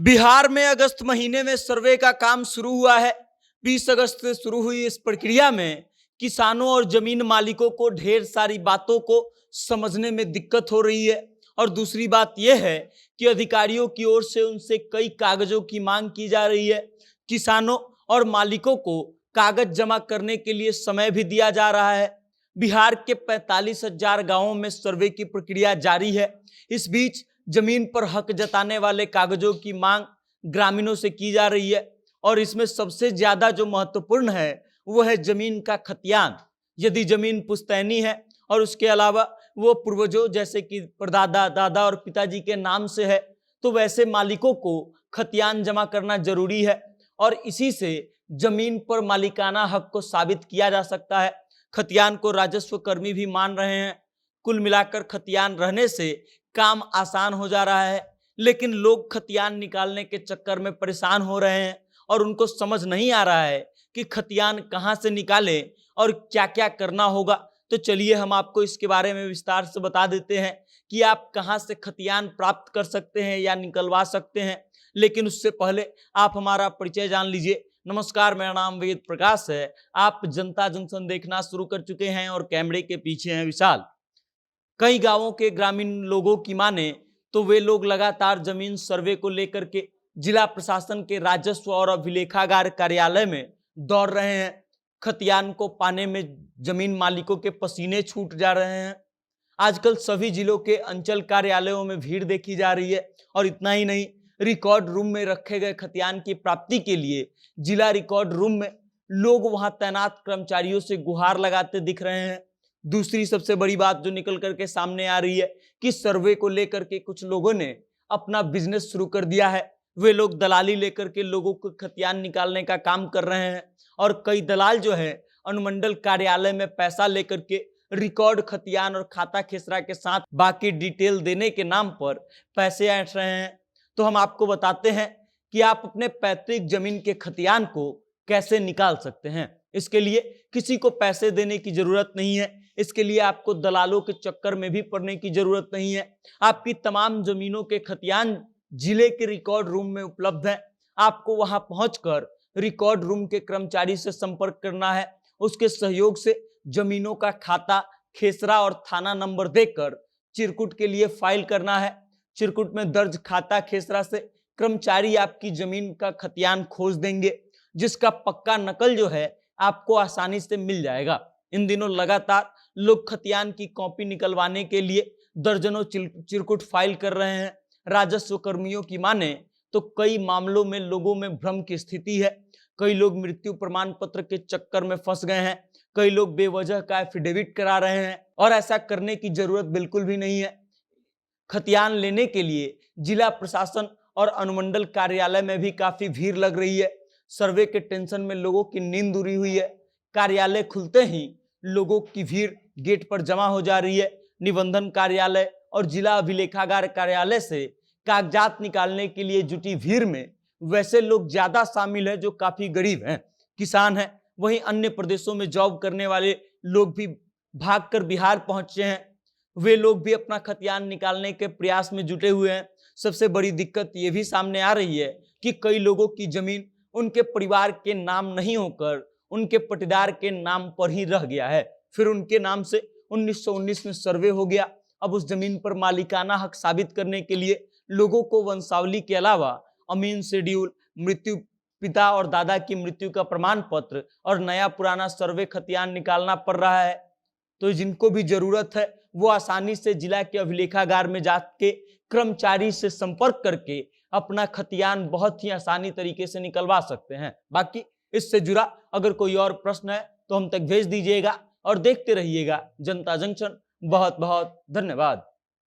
बिहार में अगस्त महीने में सर्वे का काम शुरू हुआ है। 20 अगस्त से शुरू हुई इस प्रक्रिया में किसानों और जमीन मालिकों को ढेर सारी बातों को समझने में दिक्कत हो रही है। और दूसरी बात यह है कि अधिकारियों की ओर से उनसे कई कागजों की मांग की जा रही है। किसानों और मालिकों को कागज जमा करने के लिए समय भी दिया जा रहा है। बिहार के 45,000 गांवों में सर्वे की प्रक्रिया जारी है। इस बीच जमीन पर हक जताने वाले कागजों की मांग ग्रामीणों से की जा रही है और इसमें सबसे ज्यादा जो महत्वपूर्ण है वो है जमीन का खतियान। यदि जमीन पुश्तैनी है और उसके अलावा वो पूर्वजों जैसे कि परदादा, दादा और पिताजी के नाम से है तो वैसे मालिकों को खतियान जमा करना जरूरी है और इसी से जमीन पर मालिकाना हक को साबित किया जा सकता है। खतियान को राजस्व कर्मी भी मान रहे हैं। कुल मिलाकर खतियान रहने से काम आसान हो जा रहा है, लेकिन लोग खतियान निकालने के चक्कर में परेशान हो रहे हैं और उनको समझ नहीं आ रहा है कि खतियान कहां से निकालें और क्या क्या करना होगा। तो चलिए हम आपको इसके बारे में विस्तार से बता देते हैं कि आप कहां से खतियान प्राप्त कर सकते हैं या निकलवा सकते हैं। लेकिन उससे पहले आप हमारा परिचय जान लीजिए। नमस्कार, मेरा नाम वेद प्रकाश है। आप जनता जंक्शन देखना शुरू कर चुके हैं और कैमरे के पीछे हैं विशाल। कई गांवों के ग्रामीण लोगों की माने तो वे लोग लगातार जमीन सर्वे को लेकर के जिला प्रशासन के राजस्व और अभिलेखागार कार्यालय में दौड़ रहे हैं। खतियान को पाने में जमीन मालिकों के पसीने छूट जा रहे हैं। आजकल सभी जिलों के अंचल कार्यालयों में भीड़ देखी जा रही है और इतना ही नहीं, रिकॉर्ड रूम में रखे गए खतियान की प्राप्ति के लिए जिला रिकॉर्ड रूम में लोग वहां तैनात कर्मचारियों से गुहार लगाते दिख रहे हैं। दूसरी सबसे बड़ी बात जो निकल करके सामने आ रही है कि सर्वे को लेकर के कुछ लोगों ने अपना बिजनेस शुरू कर दिया है। वे लोग दलाली लेकर के लोगों को खतियान निकालने का काम कर रहे हैं और कई दलाल जो है अनुमंडल कार्यालय में पैसा लेकर के रिकॉर्ड खतियान और खाता खेसरा के साथ बाकी डिटेल देने के नाम पर पैसे ऐंठ रहे हैं। तो हम आपको बताते हैं कि आप अपने पैतृक जमीन के खतियान को कैसे निकाल सकते हैं। इसके लिए किसी को पैसे देने की जरूरत नहीं है। इसके लिए आपको दलालों के चक्कर में भी पड़ने की जरूरत नहीं है। आपकी तमाम जमीनों के खतियान जिले के रिकॉर्ड रूम में उपलब्ध है। आपको वहां पहुंचकर रिकॉर्ड रूम के कर्मचारी से संपर्क करना है। उसके सहयोग से जमीनों का खाता, खेसरा और थाना नंबर देकर चिरकुट के लिए फाइल करना है। चिरकुट में दर्ज खाता खेसरा से कर्मचारी आपकी जमीन का खतियान खोज देंगे, जिसका पक्का नकल जो है आपको आसानी से मिल जाएगा। इन दिनों लगातार लोग खतियान की कॉपी निकलवाने के लिए दर्जनों चिरकुट फाइल कर रहे हैं। राजस्व कर्मियों की माने तो कई मामलों में लोगों में भ्रम की स्थिति है। कई लोग मृत्यु प्रमाण पत्र के चक्कर में फंस गए हैं। कई लोग बेवजह का एफिडेविट करा रहे हैं और ऐसा करने की जरूरत बिल्कुल भी नहीं है। खतियान लेने के लिए जिला प्रशासन और अनुमंडल कार्यालय में भी काफी भीड़ लग रही है। सर्वे के टेंशन में लोगों की नींद उड़ी हुई है। कार्यालय खुलते ही लोगों की भीड़ गेट पर जमा हो जा रही है। निबंधन कार्यालय और जिला अभिलेखागार कार्यालय से कागजात निकालने के लिए जुटी भीड़ में वैसे लोग ज्यादा शामिल हैं जो काफी गरीब हैं, किसान हैं। वहीं अन्य प्रदेशों में जॉब करने वाले लोग भी भागकर बिहार पहुंचे हैं। वे लोग भी अपना खतियान निकालने के प्रयास में जुटे हुए हैं। सबसे बड़ी दिक्कत ये भी सामने आ रही है कि कई लोगों की जमीन उनके परिवार के नाम नहीं होकर उनके पटीदार के नाम पर ही रह गया है। फिर उनके नाम से 1919 में सर्वे हो गया। अब उस जमीन पर मालिकाना हक साबित करने के लिए लोगों को वंशावली के अलावा अमीन शेड्यूल, मृत्यु, पिता और दादा की मृत्यु का प्रमाण पत्र और नया पुराना सर्वे खतियान निकालना पड़ रहा है। तो जिनको भी जरूरत है वो आसानी से जिला के अभिलेखागार में जाके कर्मचारी से संपर्क करके अपना खतियान बहुत ही आसानी तरीके से निकलवा सकते हैं। बाकी इससे जुड़ा अगर कोई और प्रश्न है तो हम तक भेज दीजिएगा और देखते रहिएगा जनता जंक्शन। बहुत बहुत धन्यवाद।